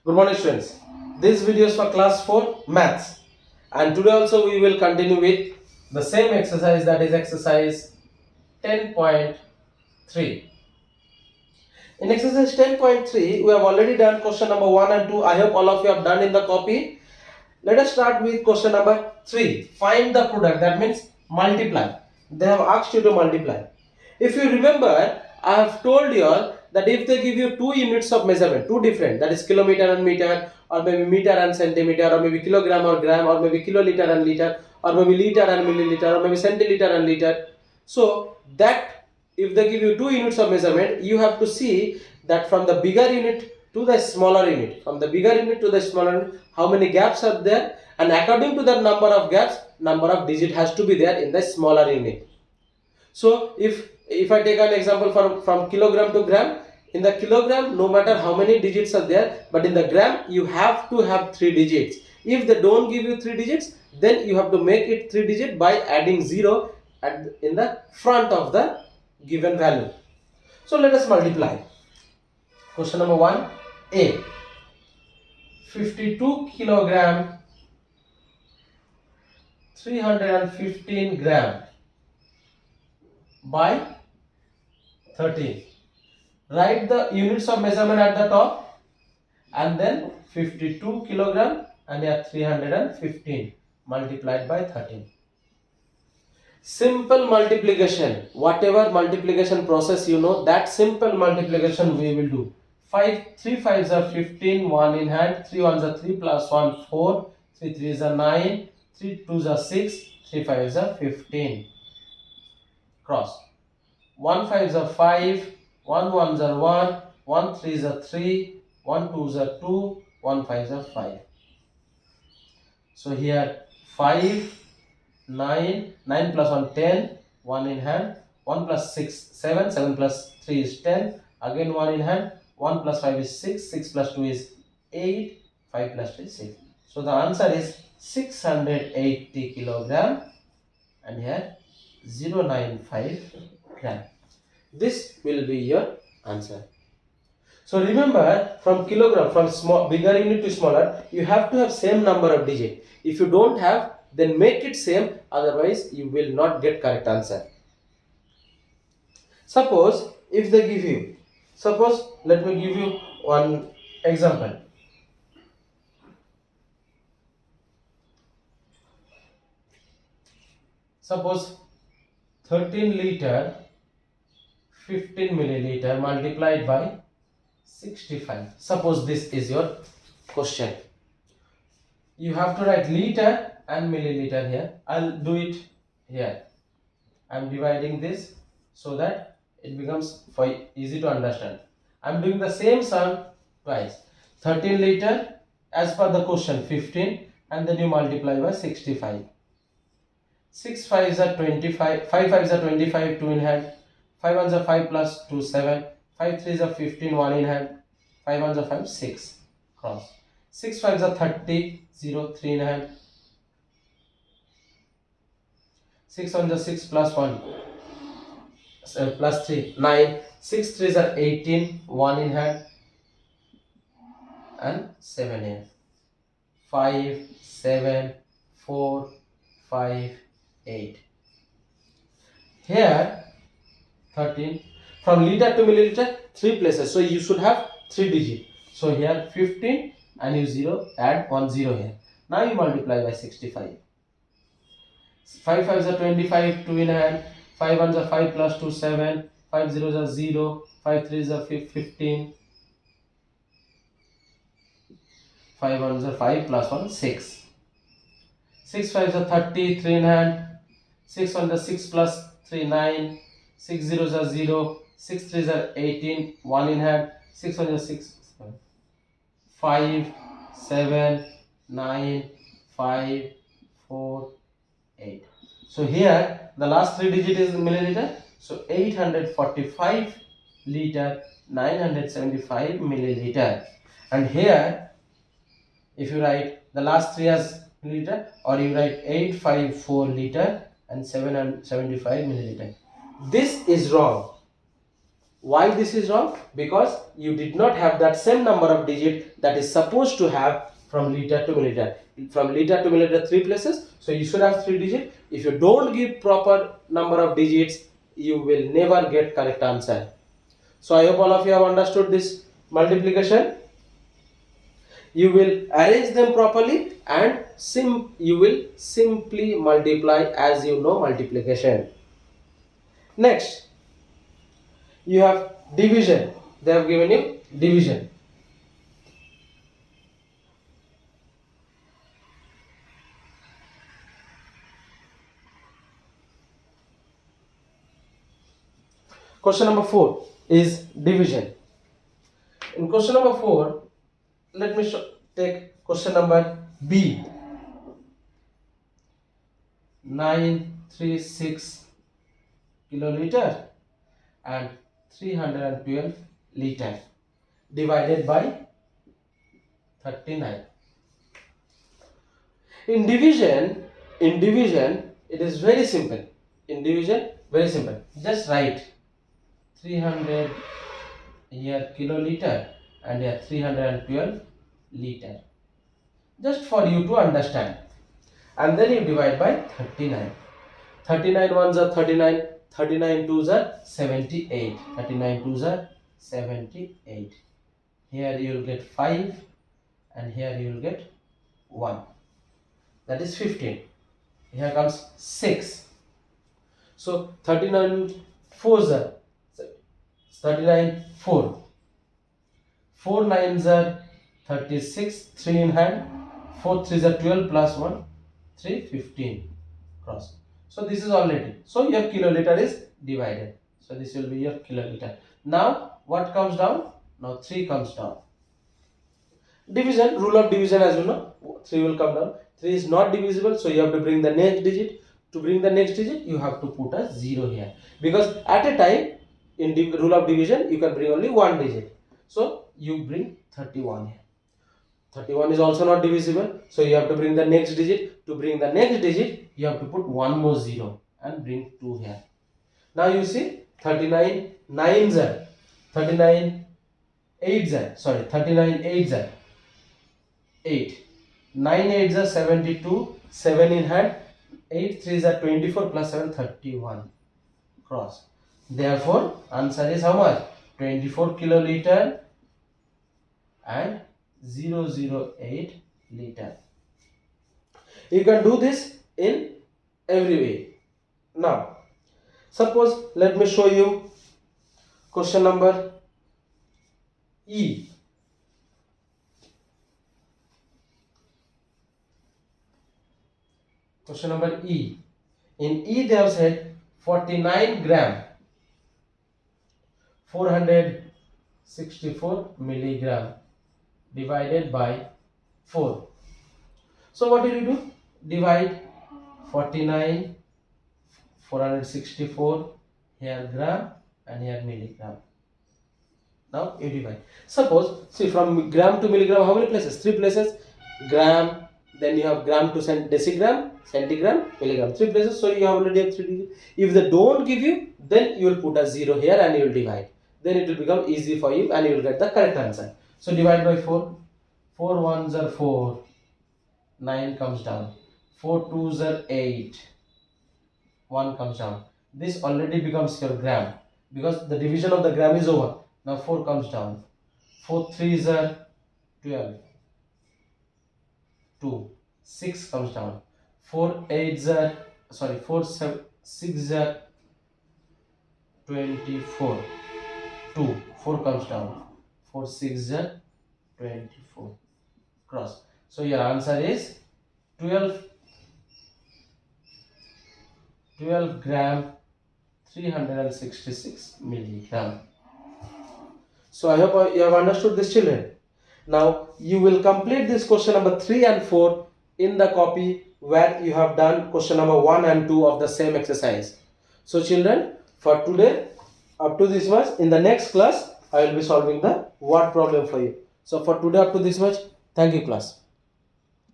Good morning students. This video is for class 4 maths, and today also we will continue with the same exercise, that is exercise 10.3. In exercise 10.3 we have already done question number 1 and 2. I hope all of you have done in the copy. Let us start with question number 3. Find the product, that means multiply. They have asked you to multiply. If you remember, I have told you all that if they give you two units of measurement, two different, that is kilometer and meter, or maybe meter and centimeter, or maybe kilogram or gram, or maybe kiloliter and liter, or maybe liter and milliliter, or maybe centiliter and liter. So that if they give you two units of measurement, you have to see that from the bigger unit to the smaller unit, from the bigger unit to the smaller unit, how many gaps are there, and according to that number of gaps, number of digit has to be there in the smaller unit. So if I take an example from kilogram to gram, in the kilogram, no matter how many digits are there, but in the gram you have to have 3 digits. If they don't give you 3 digits, then you have to make it 3 digit by adding 0 in the front of the given value. So let us multiply. Question number 1, A. 52 kilogram 315 gram by 13. Write the units of measurement at the top and then 52 kilogram and here 315 multiplied by 13. Simple multiplication, whatever multiplication process you know, that simple multiplication we will do. 3 5s are 15, 1 in hand, 3 1s are 3 plus 1 4, 3 3s are 9, 3 2s are 6, 3 5s are 15. Cross. 1 5s are 5, 1 1s are 1, 1 3s are 3, 1 2s are 2, 1 5s are 5. So here 5, 9, 9 plus 1 10, 1 in hand, 1 plus 6 7, 7 plus 3 is 10, again 1 in hand, 1 plus 5 is 6, 6 plus 2 is 8, 5 plus 2 is 6. So the answer is 680 kilogram and here 095 gram. This will be your answer. So remember, from kilogram, from bigger unit to smaller, you have to have same number of digit. If you don't have, then make it same, otherwise you will not get correct answer. Suppose if they give you, let me give you one example. Suppose 13 liter 15 milliliter multiplied by 65. Suppose this is your question. You have to write liter and milliliter here. I'll do it here. I'm dividing this so that it becomes easy to understand. I'm doing the same sum twice. 13 liter as per the question 15 and then you multiply by 65. 6 5s are 25, 5 5s are 25, 2 in hand, 5 1s are 5 plus 2 7, 5 3s are 15, 1 in hand, 5 1s are 5, 6, cross. 6 5s are 30, 0, 3 in hand, 6 1s are 6 plus 1, plus 3, 9, 6 3s are 18, 1 in hand, and 7 here. 5, 7, 4, 5, 8. Here 13. From liter to milliliter, 3 places. So you should have 3 digits. So here 15 and you 0, add 1 0 here. Now you multiply by 65. 5 5s are 25, 2 in hand, 5 1s are 5 plus 2 7, 5 zeros are 0, 5 3s are 15, 5 1s are 5 plus 1 6. 6 5s are 30, 3 in hand, 6 1s are 6 plus 3 9, 6 zeros are 0, 6 3s are 18, 1 in hand, 6 1s are 6, 5, 7, 9, 5, 4, 8. So here the last 3 digit is milliliter. So 845 liter, 975 milliliter. And here if you write the last 3 as milliliter, or you write 854 liter and 775 milliliter. This is wrong. Why this is wrong? Because you did not have that same number of digit that is supposed to have from liter to milliliter. From liter to milliliter 3 places, so you should have 3 digit. If you don't give proper number of digits, you will never get correct answer. So I hope all of you have understood this multiplication. You will arrange them properly and you will simply multiply as you know multiplication. Next, you have division. They have given you division. Question number 4 is division. In question number 4, let me take question number B. 936 kiloliter and 312 liter divided by 39. In division, it is very simple. In division, very simple. Just write 300 here kiloliter and here 312 liter. Just for you to understand. And then you divide by 39. 39 ones are 39, 39 twos are 78. 39 twos are 78. Here you will get 5 and here you will get 1. That is 15. Here comes 6. So 39 fours are 39 4. 4 nines are 36, 3 in hand. 4 threes are 12 plus 1, 3, 15 cross. So this is already. So your kiloliter is divided. So this will be your kiloliter. Now what comes down? Now 3 comes down. Division, rule of division as you know, 3 will come down. 3 is not divisible, so you have to bring the next digit. To bring the next digit, you have to put a 0 here. Because at a time, in the rule of division, you can bring only one digit. So you bring 31 here. 31 is also not divisible, so you have to bring the next digit. To bring the next digit, you have to put one more 0 and bring 2 here. Now you see 39 9s are 39 8s are 39 8s are 8. 9 8s are 72, 7 in hand, 8 3s are 24 plus 7 31 cross. Therefore answer is how much? 24 kiloliter and 008 liter. You can do this in every way. Now suppose, let me show you question number E. Question number E. In E they have said 49 gram 464 milligram divided by 4. So what will you do? Divide 49 464 here gram and here milligram. Now you divide. Suppose, see, from gram to milligram, how many places? 3 places. Gram, then you have gram to decigram, centigram, milligram. 3 places, so you already have 3 digits. If they don't give you, then you will put a 0 here and you will divide. Then it will become easy for you and you will get the correct answer. So divide by 4. 4 ones are 4. 9 comes down. 4 twos are 8. 1 comes down. This already becomes your gram because the division of the gram is over. Now 4 comes down. 4 threes are 12. 2. 6 comes down. 4 8s are 6s are 24. 2. 4 comes down. 4 6s are 24. Cross. So your answer is 12 gram 366 milligram. So I hope you have understood this, children. Now you will complete this question number 3 and 4 in the copy where you have done question number 1 and 2 of the same exercise. So children, for today up to this much. In the next class I will be solving the word problem for you. So for today up to this much. Thank you, class.